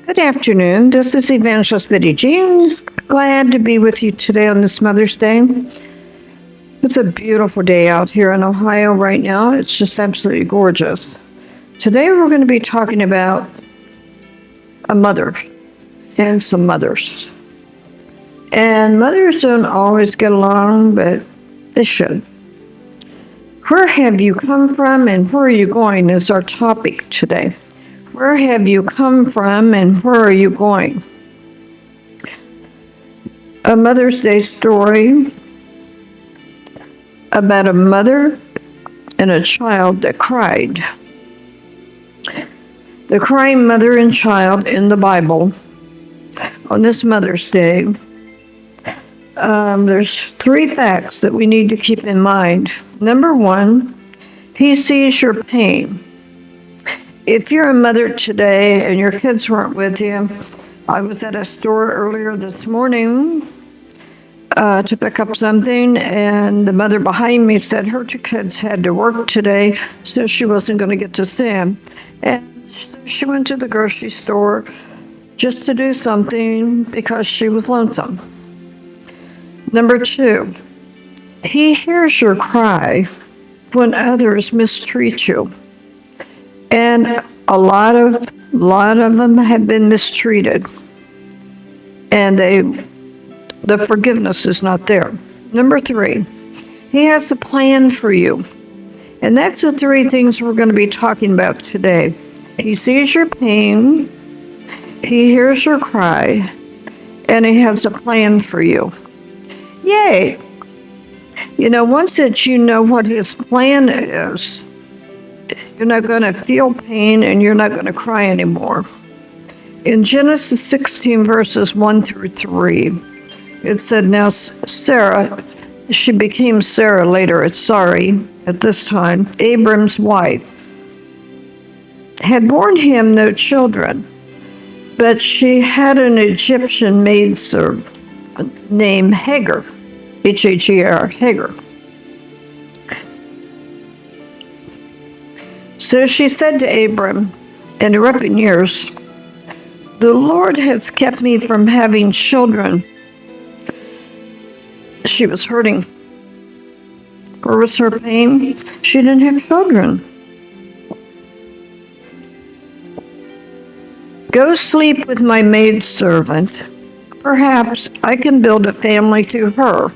Good afternoon. This is Evangelist Betty Jean. Glad to be with you today on this Mother's Day. It's a beautiful day out here in Ohio right now. It's just absolutely gorgeous. Today we're going to be talking about a mother and some mothers. And mothers don't always get along, but they should. Where have you come from and where are you going is our topic today. Where have you come from and where are you going? A Mother's Day story about a mother and a child that cried. The crying mother and child in the Bible on this Mother's Day. There's three facts that we need to keep in mind. Number one, he sees your pain. If you're a mother today and your kids weren't with you, I was at a store earlier this morning to pick up something, and the mother behind me said her two kids had to work today, so she wasn't going to get to see them. And she went to the grocery store just to do something because she was lonesome. Number two, he hears your cry when others mistreat you. And a lot of them have been mistreated, and the forgiveness is not there. Number three, he has a plan for you, and that's the three things we're going to be talking about today. He sees your pain, he hears your cry, and he has a plan for you. Yay! You know, once that you know what his plan is, you're not going to feel pain and you're not going to cry anymore. In Genesis 16, verses 1 through 3, it said, Now Sarah, she became Sarah later, it's Sarai at this time, Abram's wife, had borne him no children, but she had an Egyptian maidservant named Hagar, H-A-G-R, Hagar. So she said to Abram, in recent years, the Lord has kept me from having children. She was hurting. Where was her pain? She didn't have children. Go sleep with my maidservant. Perhaps I can build a family through her.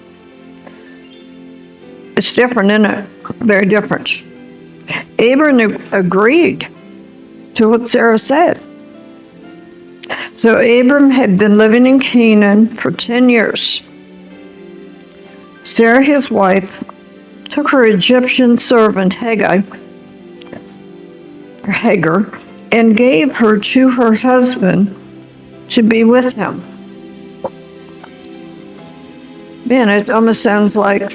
It's different, isn't it? Very different. Abram agreed to what Sarah said. So Abram had been living in Canaan for 10 years. Sarah, his wife, took her Egyptian servant Hagar and gave her to her husband to be with him. Man, it almost sounds like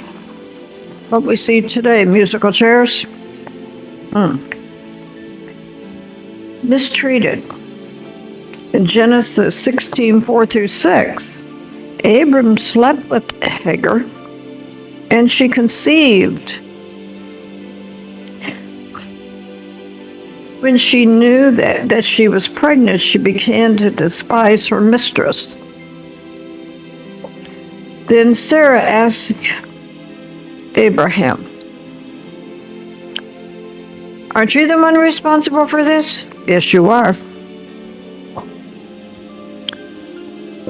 what we see today, musical chairs. Mistreated. In Genesis 16, 4 through 6, Abram slept with Hagar, and she conceived. When she knew that she was pregnant, she began to despise her mistress. Then Sarah asked Abraham, Aren't you the one responsible for this? Yes, you are.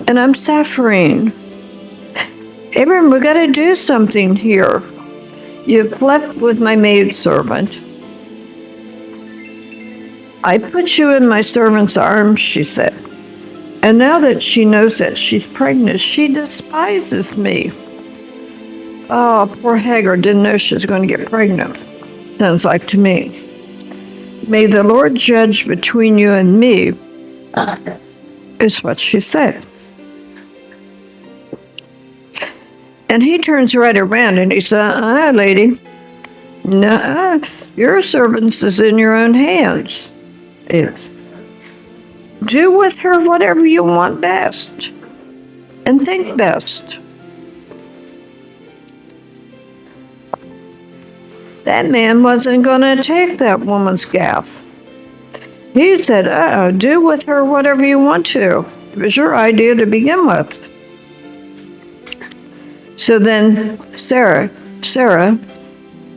And I'm suffering. Abram, we got to do something here. You've slept with my maidservant. I put you in my servant's arms, she said. And now that she knows that she's pregnant, she despises me. Oh, poor Hagar didn't know she was going to get pregnant. Sounds like to me. May the Lord judge between you and me, is what she said. And he turns right around and he said, lady, no, your servant is in your own hands. Do with her whatever you want best and think best. That man wasn't going to take that woman's gaffe. He said, do with her whatever you want to. It was your idea to begin with. So then Sarah,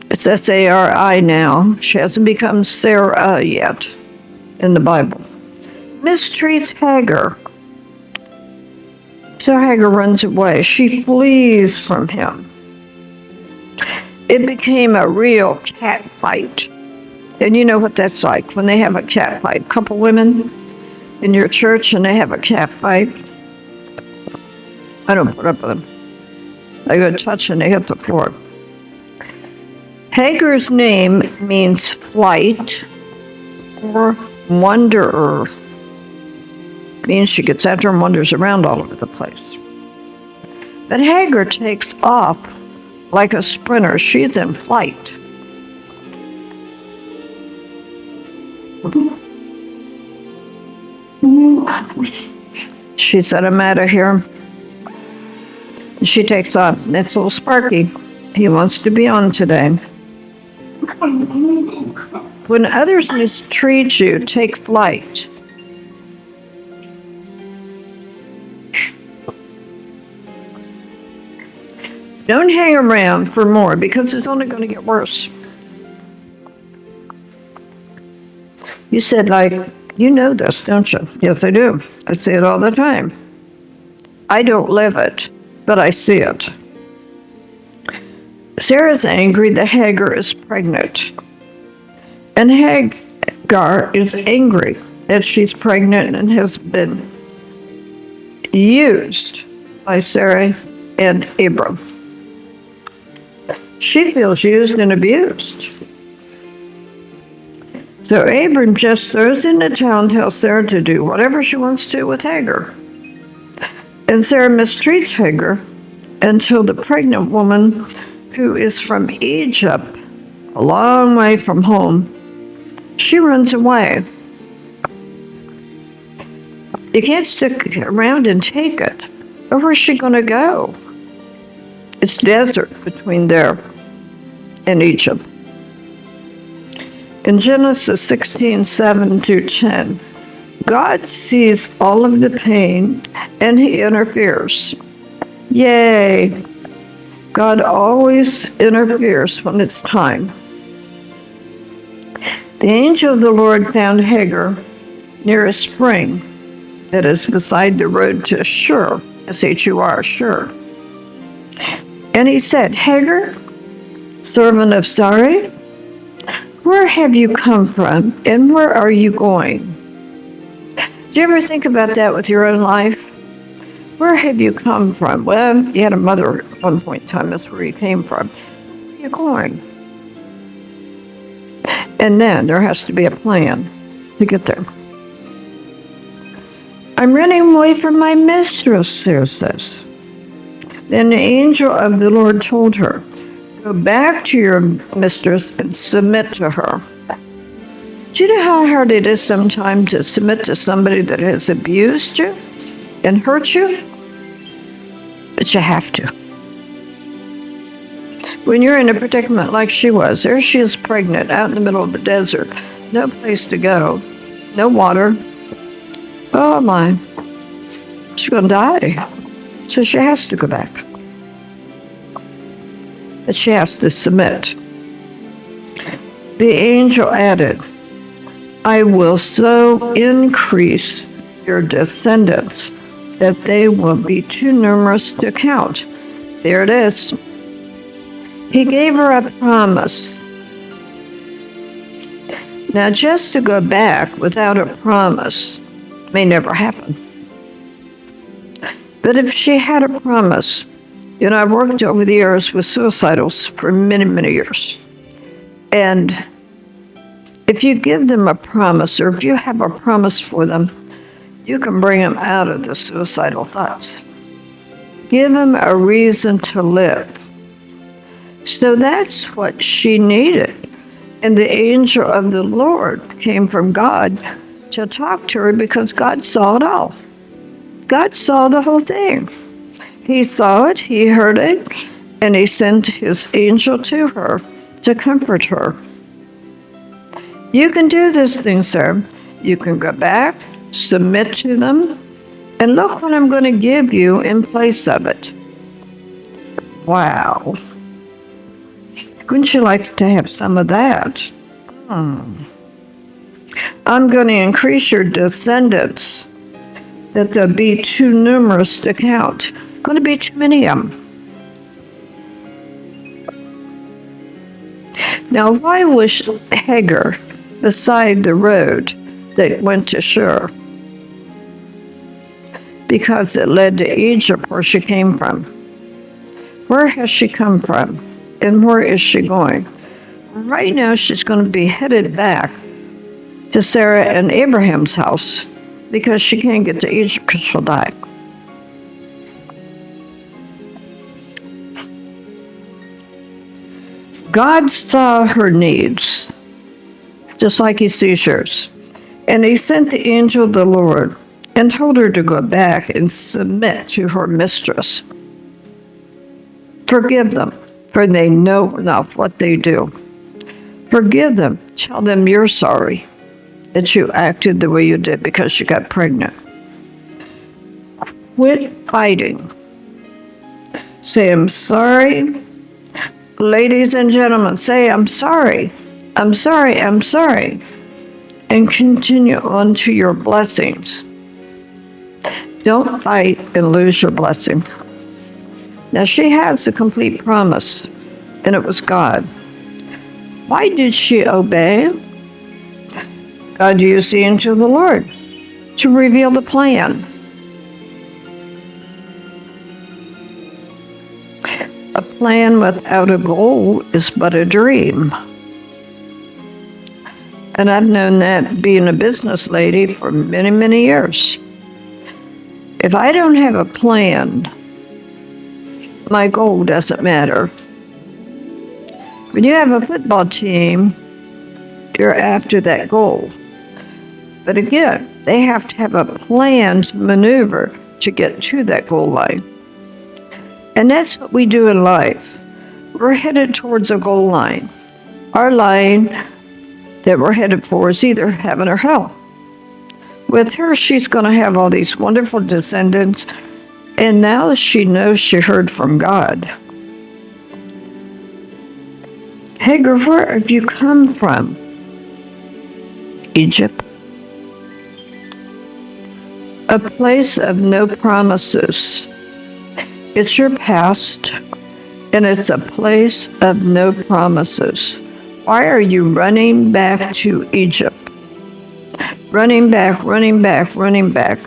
it's Sari now. She hasn't become Sarah yet in the Bible. Mistreats Hagar. So Hagar runs away. She flees from him. It became a real cat fight. And you know what that's like when they have a cat fight. A couple women in your church and they have a cat fight. I don't put up with them. I go touch and they hit the floor. Hagar's name means flight or wanderer. Means she gets out there and wanders around all over the place. But Hagar takes off like a sprinter. She's in flight. She said, I'm out of here. She takes off. It's a little Sparky. He wants to be on today. When others mistreat you, take flight. Don't hang around for more because it's only going to get worse. You said, you know this, don't you? Yes, I do. I see it all the time. I don't live it, but I see it. Sarah's angry that Hagar is pregnant. And Hagar is angry that she's pregnant and has been used by Sarah and Abram. She feels used and abused. So Abram just throws in the towel and tells Sarah to do whatever she wants to with Hagar. And Sarah mistreats Hagar until the pregnant woman, who is from Egypt, a long way from home, she runs away. You can't stick around and take it. Where's she going to go? It's desert between there and Egypt. In Genesis 16:7-10, God sees all of the pain and he interferes. Yay! God always interferes when it's time. The angel of the Lord found Hagar near a spring that is beside the road to Shur, S-H-U-R, Shur. And he said, Hagar, servant of Sarai, where have you come from and where are you going? Do you ever think about that with your own life? Where have you come from? Well, you had a mother at one point in time, that's where you came from. Where are you going? And then there has to be a plan to get there. I'm running away from my mistress, Sarah says. Then the angel of the Lord told her, go back to your mistress and submit to her. Do you know how hard it is sometimes to submit to somebody that has abused you and hurt you? But you have to. When you're in a predicament like she was, there she is pregnant out in the middle of the desert, no place to go, no water. Oh my, she's going to die. So she has to go back. But she has to submit. The angel added, I will so increase your descendants that they will be too numerous to count. There it is. He gave her a promise. Now, just to go back without a promise may never happen. But if she had a promise, I've worked over the years with suicidals for many, many years. And if you give them a promise, or if you have a promise for them, you can bring them out of the suicidal thoughts. Give them a reason to live. So that's what she needed. And the angel of the Lord came from God to talk to her because God saw it all. God saw the whole thing. He saw it, he heard it, and he sent his angel to her to comfort her. You can do this thing, sir. You can go back, submit to them, and look what I'm going to give you in place of it. Wow. Wouldn't you like to have some of that? I'm going to increase your descendants, that they'll be too numerous to count. Going to be too many of them. Now, why was Hagar beside the road that went to Shur? Because it led to Egypt, where she came from. Where has she come from? And where is she going? Right now, she's going to be headed back to Sarah and Abraham's house, because she can't get to Egypt because she'll die. God saw her needs, just like he sees yours. And he sent the angel of the Lord and told her to go back and submit to her mistress. Forgive them, for they know not what they do. Forgive them. Tell them you're sorry that you acted the way you did because you got pregnant. Quit fighting. Say, I'm sorry. Ladies and gentlemen, say, I'm sorry. I'm sorry. I'm sorry. And continue on to your blessings. Don't fight and lose your blessing. Now, she has a complete promise, and it was God. Why did she obey? God used the angel of the Lord to reveal the plan. A plan without a goal is but a dream. And I've known that being a business lady for many, many years. If I don't have a plan, my goal doesn't matter. When you have a football team, you're after that goal. But again, they have to have a plan to maneuver to get to that goal line. And that's what we do in life. We're headed towards a goal line. Our line that we're headed for is either heaven or hell. With her, she's going to have all these wonderful descendants, and now she knows she heard from God. Hagar, where have you come from? Egypt. A place of no promises. It's your past, and it's a place of no promises. Why are you running back to Egypt? Running back, running back, running back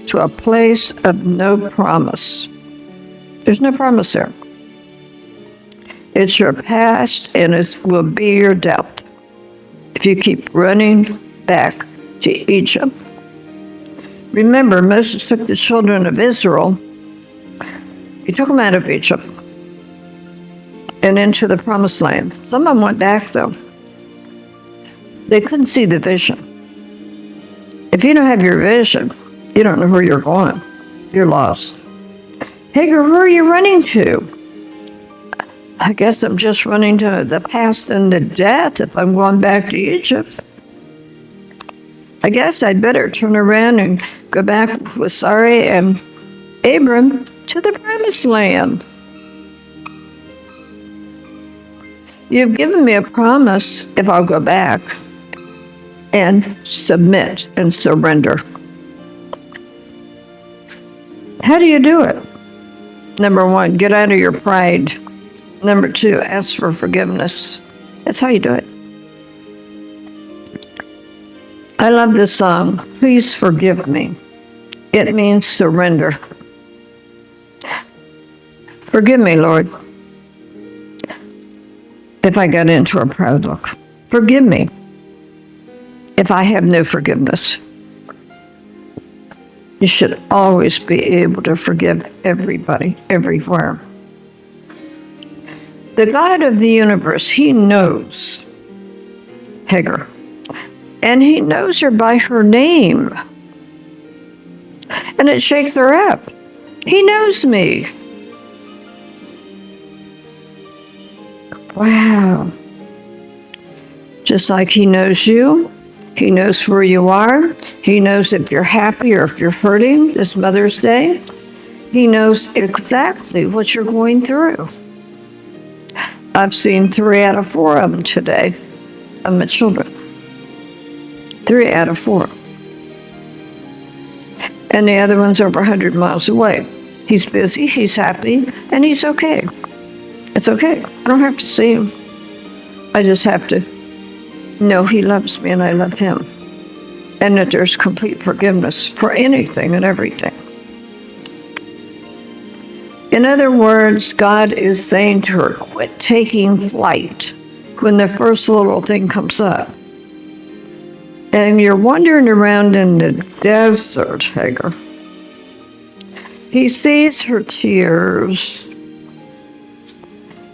to a place of no promise. There's no promise there. It's your past, and it will be your depth if you keep running back to Egypt. Remember, Moses took the children of Israel. He took them out of Egypt and into the promised land. Some of them went back, though. They couldn't see the vision. If you don't have your vision, you don't know where you're going. You're lost. Hagar, where are you running to? I guess I'm just running to the past and the death if I'm going back to Egypt. I guess I'd better turn around and go back with Sarai and Abram to the promised land. You've given me a promise if I'll go back and submit and surrender. How do you do it? Number one, get out of your pride. Number two, ask for forgiveness. That's how you do it. I love this song, Please Forgive Me. It means surrender. Forgive me, Lord, if I got into a proud look. Forgive me if I have no forgiveness. You should always be able to forgive everybody, everywhere. The God of the universe, he knows Hagar. And he knows her by her name. And it shakes her up. He knows me. Wow. Just like he knows you, He knows where you are. He knows if you're happy or if you're hurting this Mother's Day. He knows exactly what you're going through. I've seen 3 out of 4 of them today, of my children. 3 out of 4. And the other one's over 100 miles away. He's busy, he's happy, and he's okay. It's okay. I don't have to see him. I just have to know he loves me and I love him. And that there's complete forgiveness for anything and everything. In other words, God is saying to her, quit taking flight when the first little thing comes up. And you're wandering around in the desert, Hagar. He sees her tears.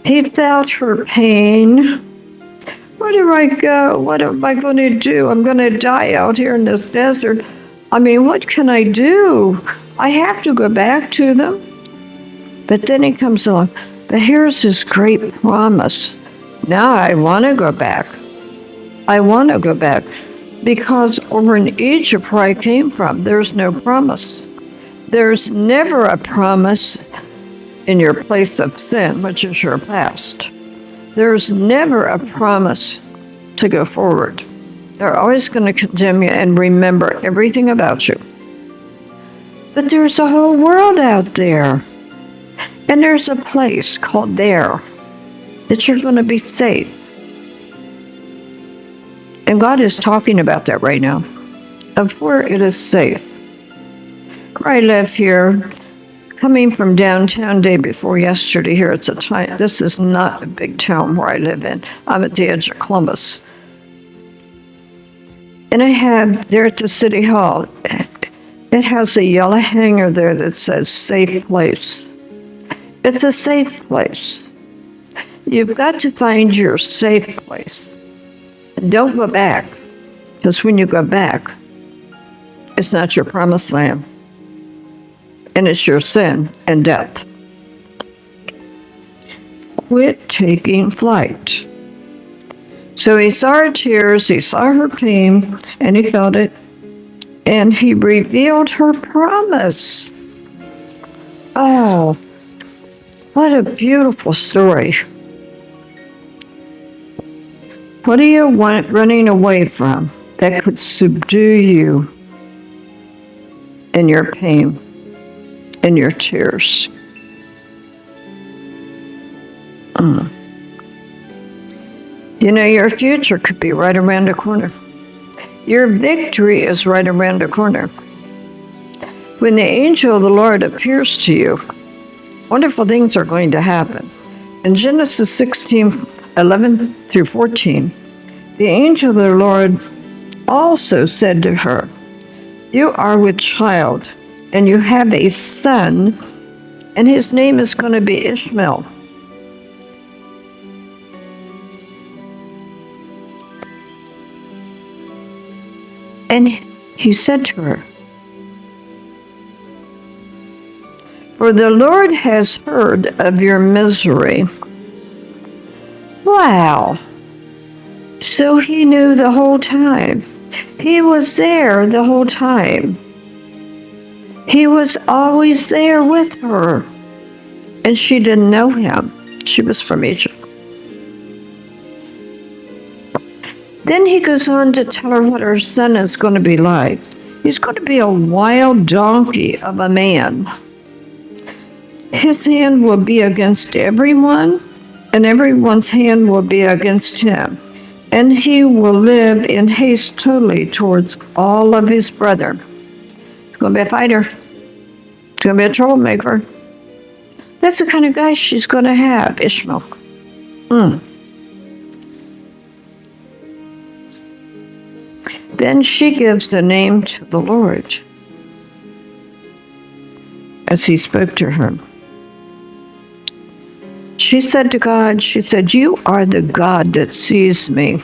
He felt her pain. Where do I go? What am I going to do? I'm going to die out here in this desert. I mean, what can I do? I have to go back to them. But then he comes along. But here's this great promise. Now I want to go back. I want to go back. Because over in Egypt, where I came from, there's no promise. There's never a promise in your place of sin, which is your past. There's never a promise to go forward. They're always going to condemn you and remember everything about you. But there's a whole world out there. And there's a place called there that you're going to be safe. And God is talking about that right now, of where it is safe. Where I live here, coming from downtown day before yesterday here, it's a time, this is not a big town where I live in. I'm at the edge of Columbus. And I had there at the city hall, it has a yellow hanger there that says safe place. It's a safe place. You've got to find your safe place. And don't go back, because when you go back, it's not your promised land. And it's your sin and death. Quit taking flight. So he saw her tears, he saw her pain, and he felt it. And he revealed her promise. Oh, what a beautiful story. What are you running away from that could subdue you in your pain, in your tears? You know, your future could be right around the corner. Your victory is right around the corner. When the angel of the Lord appears to you, wonderful things are going to happen. In Genesis 16:11-14, the angel of the Lord also said to her, "You are with child, and you have a son, and his name is going to be Ishmael." And he said to her, "For the Lord has heard of your misery." Wow. So he knew the whole time. He was there the whole time. He was always there with her. And she didn't know him. She was from Egypt. Then he goes on to tell her what her son is going to be like. He's going to be a wild donkey of a man. His hand will be against everyone, and everyone's hand will be against him. And he will live in haste totally towards all of his brethren. He's going to be a fighter. He's going to be a troublemaker. That's the kind of guy she's going to have, Ishmael. Then she gives the name to the Lord as he spoke to her. She said to God, she said, "You are the God that sees me.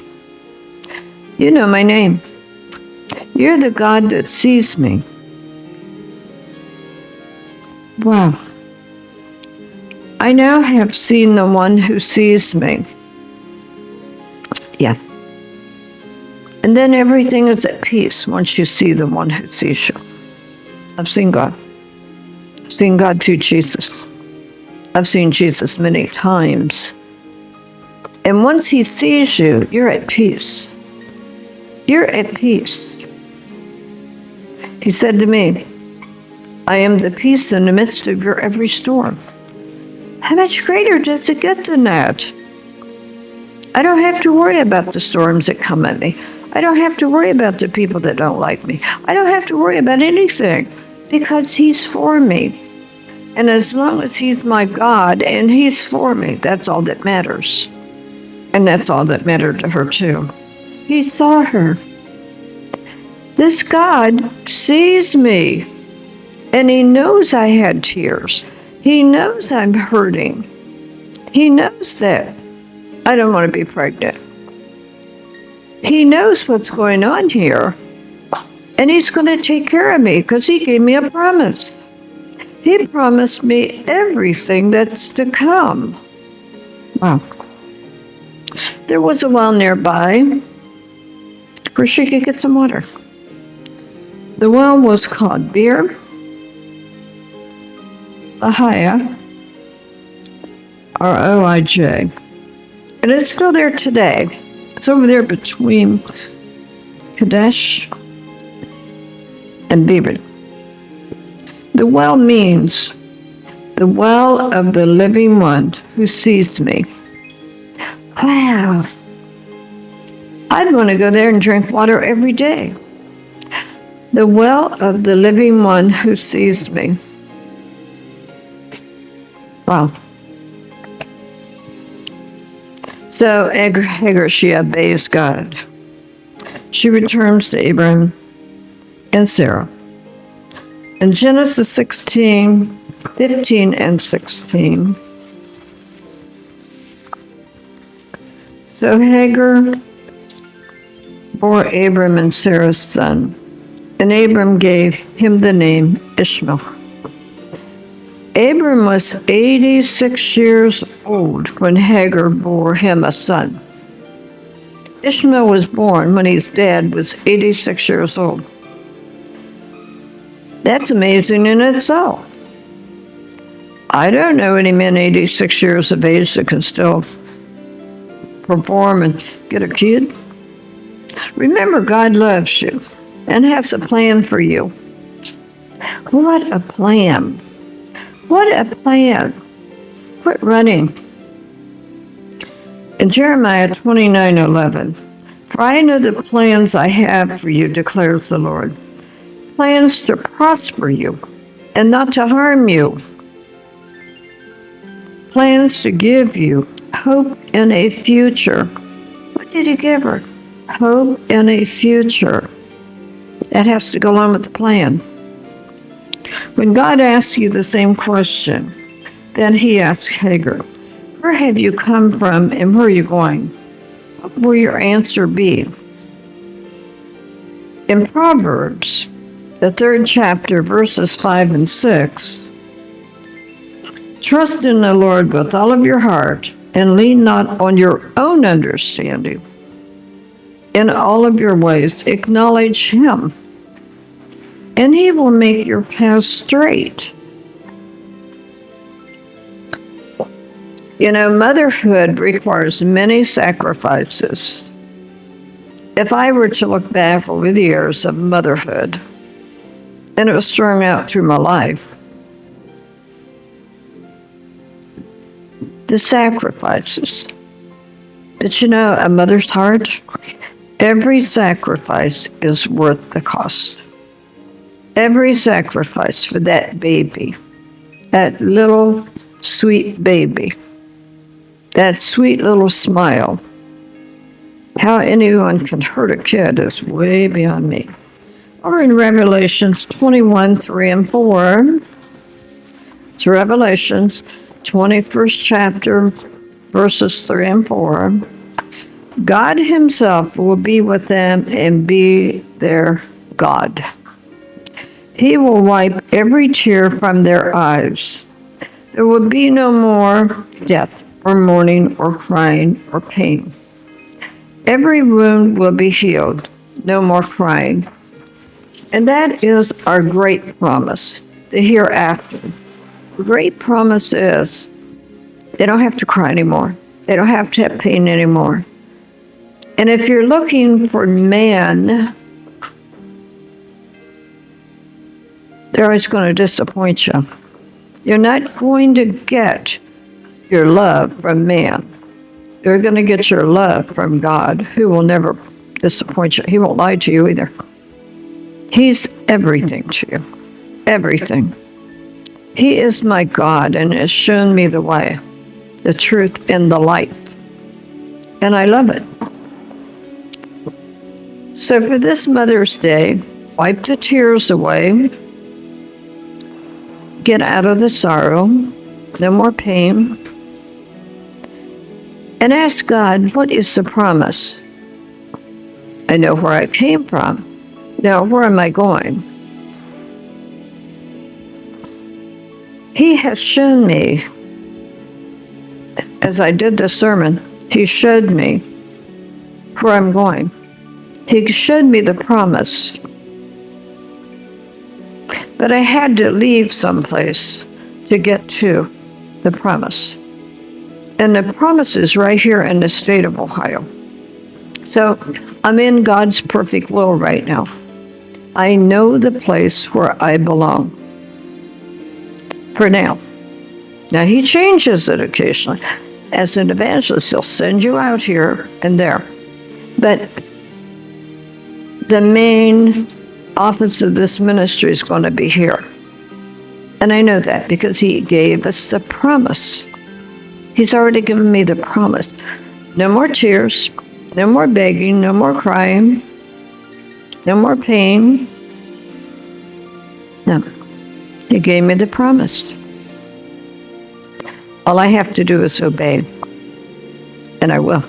You know my name. You're the God that sees me." Wow. I now have seen the one who sees me. Yeah. And then everything is at peace once you see the one who sees you. I've seen God. I've seen God through Jesus. I've seen Jesus many times. And once he sees you, you're at peace. You're at peace. He said to me, I am the peace in the midst of your every storm. How much greater does it get than that? I don't have to worry about the storms that come at me. I don't have to worry about the people that don't like me. I don't have to worry about anything because he's for me. And as long as he's my God and he's for me, that's all that matters. And that's all that mattered to her too. He saw her. This God sees me. And he knows I had tears. He knows I'm hurting. He knows that I don't want to be pregnant. He knows what's going on here. And he's going to take care of me because he gave me a promise. He promised me everything that's to come. Wow. There was a well nearby where she could get some water. The well was called Bir Lahai, R-O-I-J. And it's still there today. It's over there between Kadesh and Beber. The well means the well of the living one who sees me. Wow. I'd want to go there and drink water every day. The well of the living one who sees me. Wow. So Hagar, she obeys God. She returns to Abraham and Sarah. In Genesis 16, 15 and 16. So Hagar bore Abram and Sarah's son, and Abram gave him the name Ishmael. Abram was 86 years old when Hagar bore him a son. Ishmael was born when his dad was 86 years old. That's amazing in itself. I don't know any men 86 years of age that can still perform and get a kid. Remember, God loves you and has a plan for you. What a plan. What a plan. Quit running. In Jeremiah 29:11, for I know the plans I have for you, declares the Lord. Plans to prosper you and not to harm you. Plans to give you hope and a future. What did he give her? Hope and a future. That has to go along with the plan. When God asks you the same question that he asked Hagar, where have you come from and where are you going? What will your answer be? In Proverbs, the 3rd chapter, verses 5 and 6, trust in the Lord with all of your heart and lean not on your own understanding. In all of your ways, acknowledge him, and he will make your path straight. You know, motherhood requires many sacrifices. If I were to look back over the years of motherhood, and it was strung out through my life, the sacrifices. But you know, a mother's heart, every sacrifice is worth the cost. Every sacrifice for that baby, that little sweet baby, that sweet little smile. How anyone can hurt a kid is way beyond me. Or in Revelations 21, 3 and 4. It's Revelations 21st chapter, verses 3 and 4. God himself will be with them and be their God. He will wipe every tear from their eyes. There will be no more death or mourning or crying or pain. Every wound will be healed, no more crying. And that is our great promise, the hereafter. The great promise is they don't have to cry anymore. They don't have to have pain anymore. And if you're looking for man, they're always going to disappoint you. You're not going to get your love from man. You're going to get your love from God, who will never disappoint you. He won't lie to you either. He's everything to you. Everything. He is my God and has shown me the way, the truth, and the light. And I love it. So for this Mother's Day, wipe the tears away. Get out of the sorrow. No more pain. And ask God, what is the promise? I know where I came from. Now, where am I going? He has shown me, as I did the sermon, he showed me where I'm going. He showed me the promise. But I had to leave someplace to get to the promise. And the promise is right here in the state of Ohio. So I'm in God's perfect will right now. I know the place where I belong. For now. Now, he changes it occasionally. As an evangelist, he'll send you out here and there. But the main office of this ministry is going to be here. And I know that because he gave us the promise. He's already given me the promise. No more tears, no more begging, no more crying, no more pain. No. He gave me the promise. All I have to do is obey. And I will.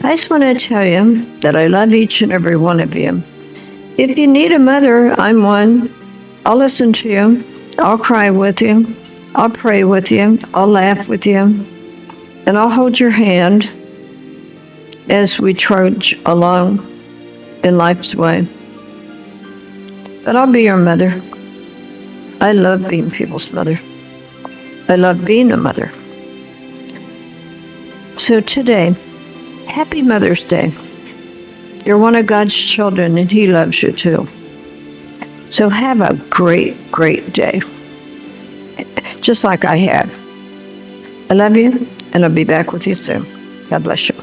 I just want to tell you that I love each and every one of you. If you need a mother, I'm one. I'll listen to you. I'll cry with you. I'll pray with you. I'll laugh with you. And I'll hold your hand as we trudge along in life's way. But I'll be your mother. I love being people's mother. I love being a mother. So today, happy Mother's Day. You're one of God's children and he loves you too. So have a great, great day. Just like I had. I love you and I'll be back with you soon. God bless you.